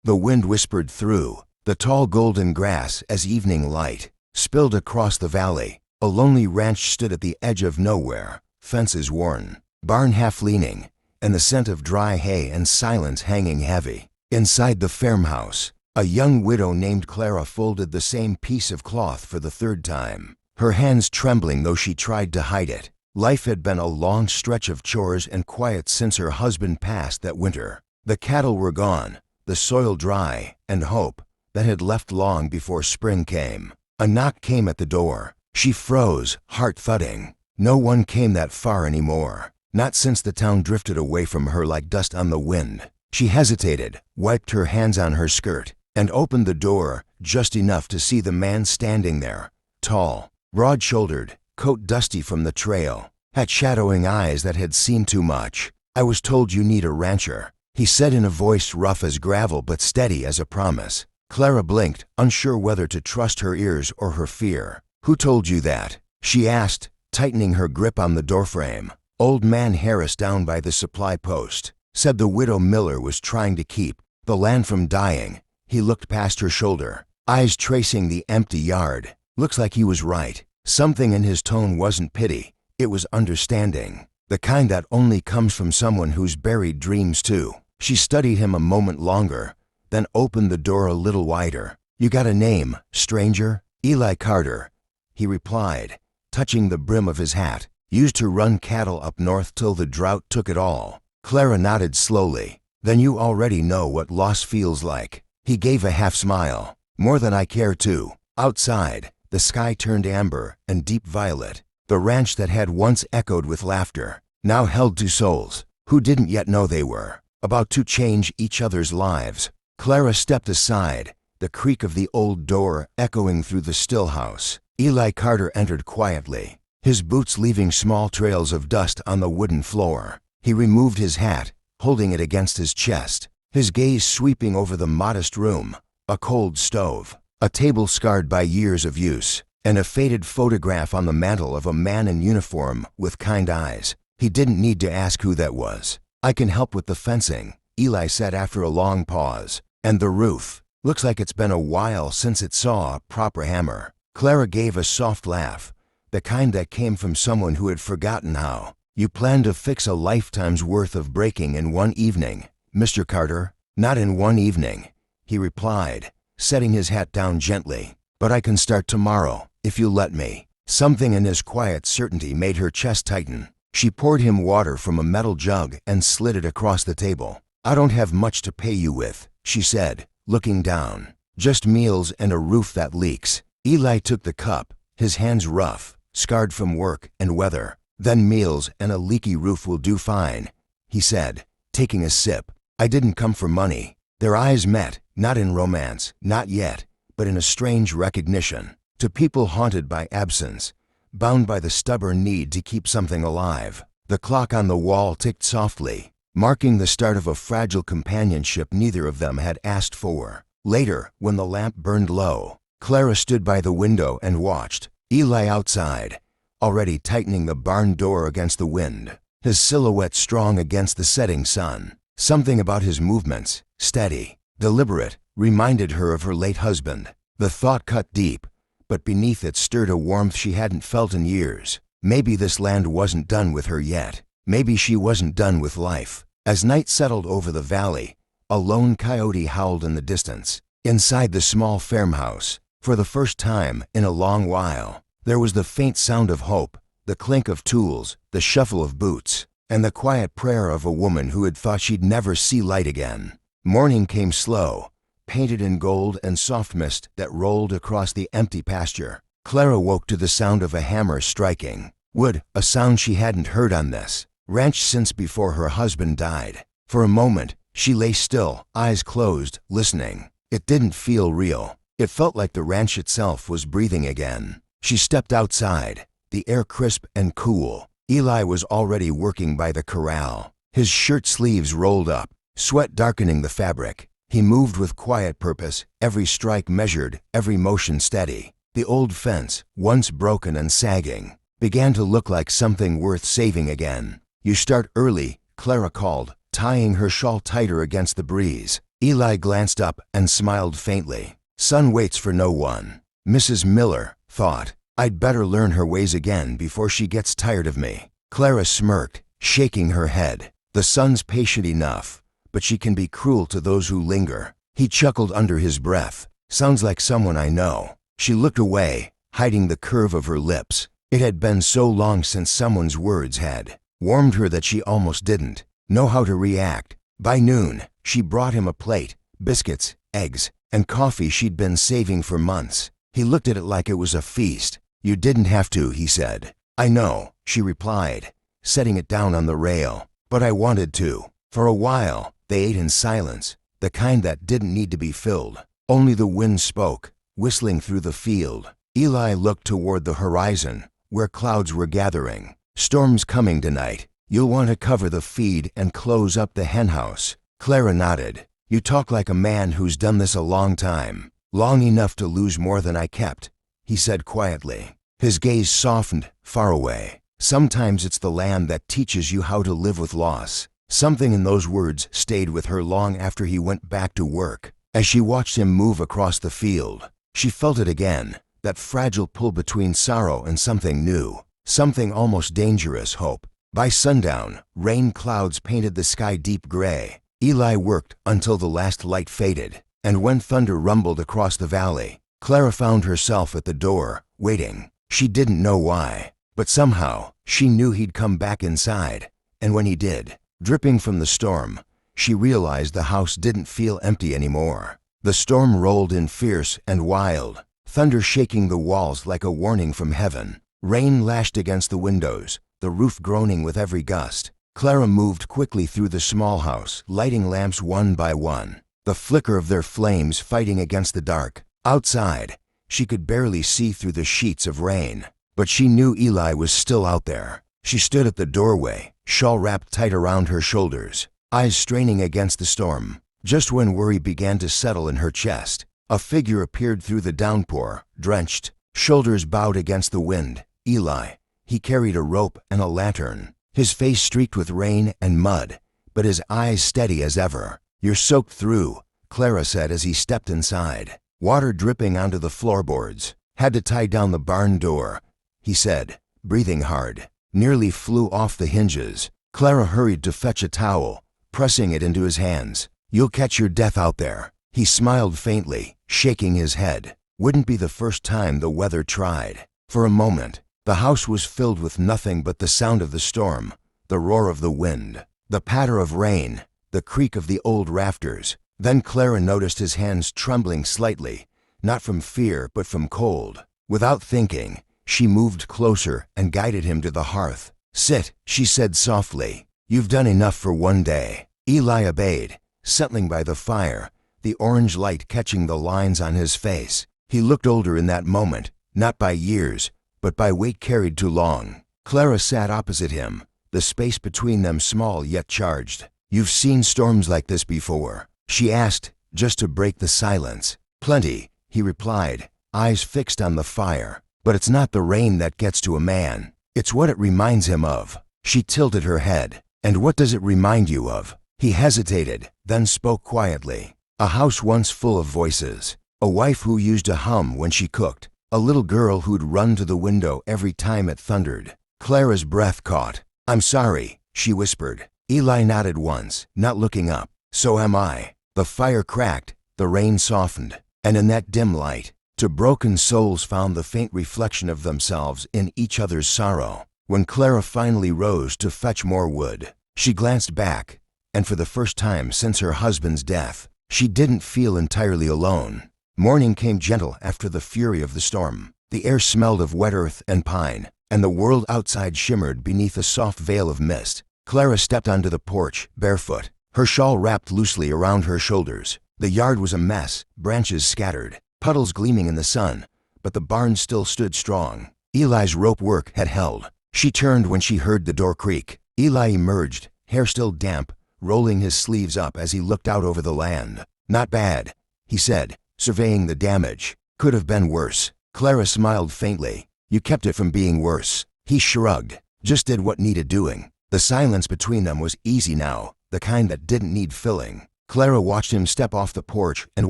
The wind whispered through the tall golden grass as evening light spilled across the valley. A lonely ranch stood at the edge of nowhere, fences worn, barn half leaning, and the scent of dry hay and silence hanging heavy. Inside the farmhouse, a young widow named Clara folded the same piece of cloth for the third time, her hands trembling though she tried to hide it. Life had been a long stretch of chores and quiet since her husband passed that winter. The cattle were gone, the soil dry, and hope that had left long before spring came. A knock came at the door. She froze, heart thudding. No one came that far anymore, not since the town drifted away from her like dust on the wind. She hesitated, wiped her hands on her skirt, and opened the door just enough to see the man standing there, tall, broad-shouldered, coat dusty from the trail, had shadowing eyes that had seen too much. "I was told you need a rancher," he said in a voice rough as gravel but steady as a promise. Clara blinked, unsure whether to trust her ears or her fear. "Who told you that?" she asked, tightening her grip on the doorframe. "Old man Harris down by the supply post said the widow Miller was trying to keep the land from dying." He looked past her shoulder, eyes tracing the empty yard. Looks like he was right. Something in his tone wasn't pity, it was understanding, the kind that only comes from someone who's buried dreams too. She studied him a moment longer, then opened the door a little wider. "You got a name, stranger?" "Eli Carter," he replied, touching the brim of his hat. "Used to run cattle up north till the drought took it all." Clara nodded slowly. "Then you already know what loss feels like." He gave a half smile. "More than I care to." Outside, the sky turned amber and deep violet. The ranch that had once echoed with laughter now held two souls who didn't yet know they were about to change each other's lives. Clara stepped aside, the creak of the old door echoing through the still house. Eli Carter entered quietly, his boots leaving small trails of dust on the wooden floor. He removed his hat, holding it against his chest, his gaze sweeping over the modest room, a cold stove, a table scarred by years of use, and a faded photograph on the mantel of a man in uniform with kind eyes. He didn't need to ask who that was. "I can help with the fencing," Eli said after a long pause. "And the roof. Looks like it's been a while since it saw a proper hammer." Clara gave a soft laugh, the kind that came from someone who had forgotten how. "You plan to fix a lifetime's worth of breaking in one evening, Mr. Carter?" "Not in one evening," he replied, setting his hat down gently. "But I can start tomorrow, if you let me." Something in his quiet certainty made her chest tighten. She poured him water from a metal jug and slid it across the table. "I don't have much to pay you with," she said, looking down. "Just meals and a roof that leaks." Eli took the cup, his hands rough, scarred from work and weather. "Then meals and a leaky roof will do fine," he said, taking a sip. "I didn't come for money." Their eyes met, not in romance, not yet, but in a strange recognition. To people haunted by absence, bound by the stubborn need to keep something alive. The clock on the wall ticked softly, marking the start of a fragile companionship neither of them had asked for. Later, when the lamp burned low, Clara stood by the window and watched Eli outside, already tightening the barn door against the wind, his silhouette strong against the setting sun. Something about his movements, steady, deliberate, reminded her of her late husband. The thought cut deep, but beneath it stirred a warmth she hadn't felt in years. Maybe this land wasn't done with her yet. Maybe she wasn't done with life. As night settled over the valley, a lone coyote howled in the distance. Inside the small farmhouse, for the first time in a long while, there was the faint sound of hope, the clink of tools, the shuffle of boots, and the quiet prayer of a woman who had thought she'd never see light again. Morning came slow, painted in gold and soft mist that rolled across the empty pasture. Clara woke to the sound of a hammer striking wood, a sound she hadn't heard on this ranch since before her husband died. For a moment, she lay still, eyes closed, listening. It didn't feel real. It felt like the ranch itself was breathing again. She stepped outside, the air crisp and cool. Eli was already working by the corral, his shirt sleeves rolled up, sweat darkening the fabric. He moved with quiet purpose, every strike measured, every motion steady. The old fence, once broken and sagging, began to look like something worth saving again. "You start early," Clara called, tying her shawl tighter against the breeze. Eli glanced up and smiled faintly. Son waits for no one. Mrs. Miller thought, I'd better learn her ways again before she gets tired of me. Clara smirked, shaking her head. The son's patient enough, but she can be cruel to those who linger. He chuckled under his breath. Sounds like someone I know. She looked away, hiding the curve of her lips. It had been so long since someone's words had warmed her that she almost didn't know how to react. By noon, she brought him a plate, biscuits, eggs, and coffee she'd been saving for months. He looked at it like it was a feast. You didn't have to, he said. I know, she replied, setting it down on the rail. But I wanted to. For a while, they ate in silence, the kind that didn't need to be filled. Only the wind spoke, whistling through the field. Eli looked toward the horizon, where clouds were gathering. Storm's coming tonight. You'll want to cover the feed and close up the henhouse. Clara nodded. You talk like a man who's done this a long time. Long enough to lose more than I kept, he said quietly. His gaze softened, far away. Sometimes it's the land that teaches you how to live with loss. Something in those words stayed with her long after he went back to work. As she watched him move across the field, she felt it again, that fragile pull between sorrow and something new, something almost dangerous, hope. By sundown, rain clouds painted the sky deep gray. Eli worked until the last light faded, and when thunder rumbled across the valley, Clara found herself at the door, waiting. She didn't know why, but somehow she knew he'd come back inside, and when he did, dripping from the storm, she realized the house didn't feel empty anymore. The storm rolled in fierce and wild, thunder shaking the walls like a warning from heaven. Rain lashed against the windows, the roof groaning with every gust. Clara moved quickly through the small house, lighting lamps one by one, the flicker of their flames fighting against the dark. Outside, she could barely see through the sheets of rain, but she knew Eli was still out there. She stood at the doorway, shawl wrapped tight around her shoulders, eyes straining against the storm. Just when worry began to settle in her chest, a figure appeared through the downpour, drenched, shoulders bowed against the wind. Eli. He carried a rope and a lantern, his face streaked with rain and mud, but his eyes steady as ever. You're soaked through, Clara said as he stepped inside, water dripping onto the floorboards. Had to tie down the barn door, he said, breathing hard. Nearly flew off the hinges. Clara hurried to fetch a towel, pressing it into his hands. You'll catch your death out there. He smiled faintly, shaking his head. Wouldn't be the first time the weather tried. For a moment, the house was filled with nothing but the sound of the storm, the roar of the wind, the patter of rain, the creak of the old rafters. Then Clara noticed his hands trembling slightly, not from fear but from cold. Without thinking, she moved closer and guided him to the hearth. Sit, she said softly. You've done enough for one day. Eli obeyed, settling by the fire, the orange light catching the lines on his face. He looked older in that moment, not by years, but by weight carried too long. Clara sat opposite him, the space between them small yet charged. You've seen storms like this before, she asked, just to break the silence. Plenty, he replied, eyes fixed on the fire. But it's not the rain that gets to a man. It's what it reminds him of. She tilted her head. And what does it remind you of? He hesitated, then spoke quietly. A house once full of voices. A wife who used to hum when she cooked. A little girl who'd run to the window every time it thundered. Clara's breath caught. I'm sorry, she whispered. Eli nodded once, not looking up. So am I. The fire cracked, the rain softened, and in that dim light, two broken souls found the faint reflection of themselves in each other's sorrow. When Clara finally rose to fetch more wood, she glanced back, and for the first time since her husband's death, she didn't feel entirely alone. Morning came gentle after the fury of the storm. The air smelled of wet earth and pine, and the world outside shimmered beneath a soft veil of mist. Clara stepped onto the porch, barefoot, her shawl wrapped loosely around her shoulders. The yard was a mess, branches scattered, puddles gleaming in the sun, but the barn still stood strong. Eli's rope work had held. She turned when she heard the door creak. Eli emerged, hair still damp, rolling his sleeves up as he looked out over the land. Not bad, he said, surveying the damage. Could have been worse. Clara smiled faintly. You kept it from being worse. He shrugged. Just did what needed doing. The silence between them was easy now, the kind that didn't need filling. Clara watched him step off the porch and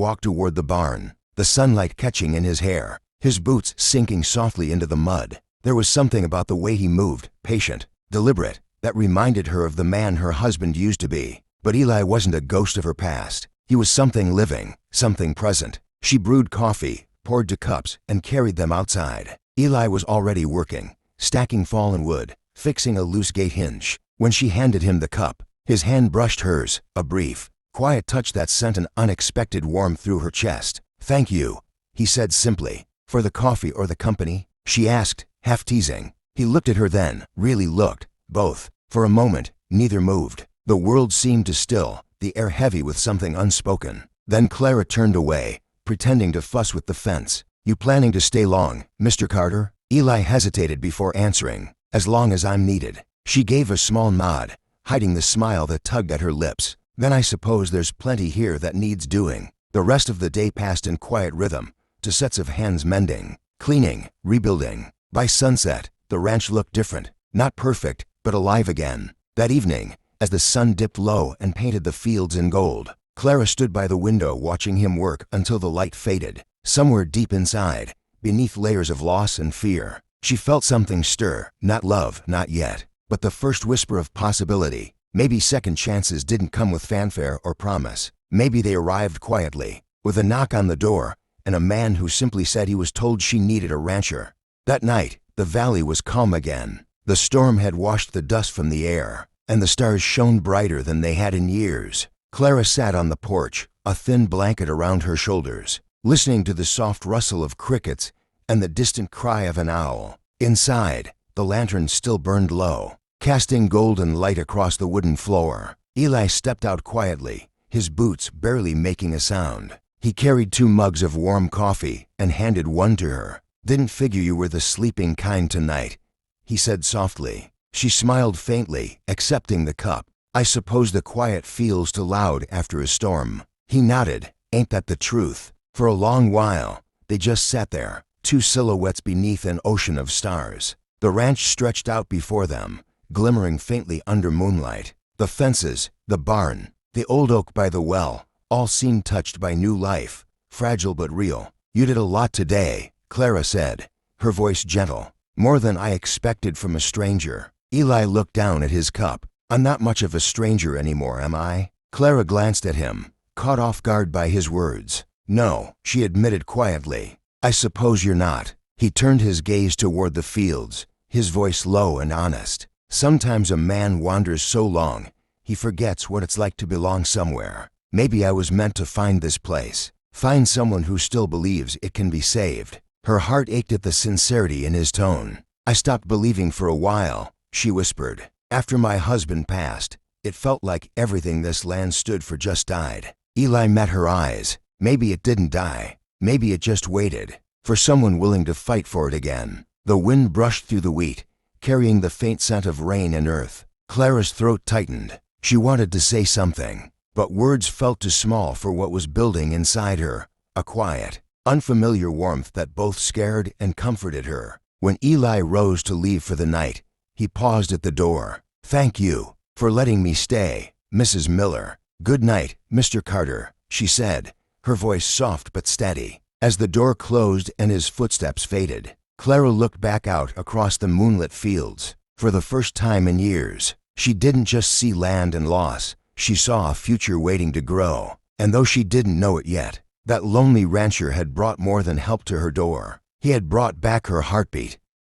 walk toward the barn, the sunlight catching in his hair, his boots sinking softly into the mud. There was something about the way he moved, patient, deliberate, that reminded her of the man her husband used to be. But Eli wasn't a ghost of her past. He was something living, something present. She brewed coffee, poured to cups, and carried them outside. Eli was already working, stacking fallen wood, fixing a loose gate hinge. When she handed him the cup, his hand brushed hers, a brief, quiet touch that sent an unexpected warmth through her chest. "Thank you," he said simply. "For the coffee or the company?" she asked, half teasing. He looked at her then, really looked, both. For a moment, neither moved. The world seemed to still, the air heavy with something unspoken. Then Clara turned away, pretending to fuss with the fence. "You planning to stay long, Mr. Carter?" Eli hesitated before answering. "As long as I'm needed." She gave a small nod, hiding the smile that tugged at her lips. "Then I suppose there's plenty here that needs doing." The rest of the day passed in quiet rhythm, to sets of hands mending, cleaning, rebuilding. By sunset, the ranch looked different, not perfect, but alive again. That evening, as the sun dipped low and painted the fields in gold, Clara stood by the window watching him work until the light faded. Somewhere deep inside, beneath layers of loss and fear, she felt something stir, not love, not yet, but the first whisper of possibility. Maybe second chances didn't come with fanfare or promise. Maybe they arrived quietly, with a knock on the door, and a man who simply said he was told she needed a rancher. That night, the valley was calm again. The storm had washed the dust from the air, and the stars shone brighter than they had in years. Clara sat on the porch, a thin blanket around her shoulders, listening to the soft rustle of crickets and the distant cry of an owl. Inside, the lantern still burned low, casting golden light across the wooden floor. Eli stepped out quietly, his boots barely making a sound. He carried 2 mugs of warm coffee and handed one to her. "Didn't figure you were the sleeping kind tonight," he said softly. She smiled faintly, accepting the cup. "I suppose the quiet feels too loud after a storm." He nodded. "Ain't that the truth?" For a long while, they just sat there, 2 silhouettes beneath an ocean of stars. The ranch stretched out before them, glimmering faintly under moonlight. The fences, the barn, the old oak by the well, all seemed touched by new life, fragile but real. "You did a lot today," Clara said, her voice gentle. "More than I expected from a stranger." Eli looked down at his cup. "I'm not much of a stranger anymore, am I?" Clara glanced at him, caught off guard by his words. "No," she admitted quietly. "I suppose you're not." He turned his gaze toward the fields, his voice low and honest. "Sometimes a man wanders so long, he forgets what it's like to belong somewhere. Maybe I was meant to find this place, find someone who still believes it can be saved." Her heart ached at the sincerity in his tone. "I stopped believing for a while," she whispered. "After my husband passed, it felt like everything this land stood for just died." Eli met her eyes. Maybe it didn't die. Maybe it just waited for someone willing to fight for it again. The wind brushed through the wheat, carrying the faint scent of rain and earth. Clara's throat tightened. She wanted to say something, but words felt too small for what was building inside her, a quiet, unfamiliar warmth that both scared and comforted her. When Eli rose to leave for the night, he paused at the door. "Thank you for letting me stay, Mrs. Miller." "Good night, Mr. Carter," she said, her voice soft but steady. As the door closed and his footsteps faded, Clara looked back out across the moonlit fields. For the first time in years, she didn't just see land and loss, she saw a future waiting to grow. And though she didn't know it yet, that lonely rancher had brought more than help to her door. He had brought back her heartbeat,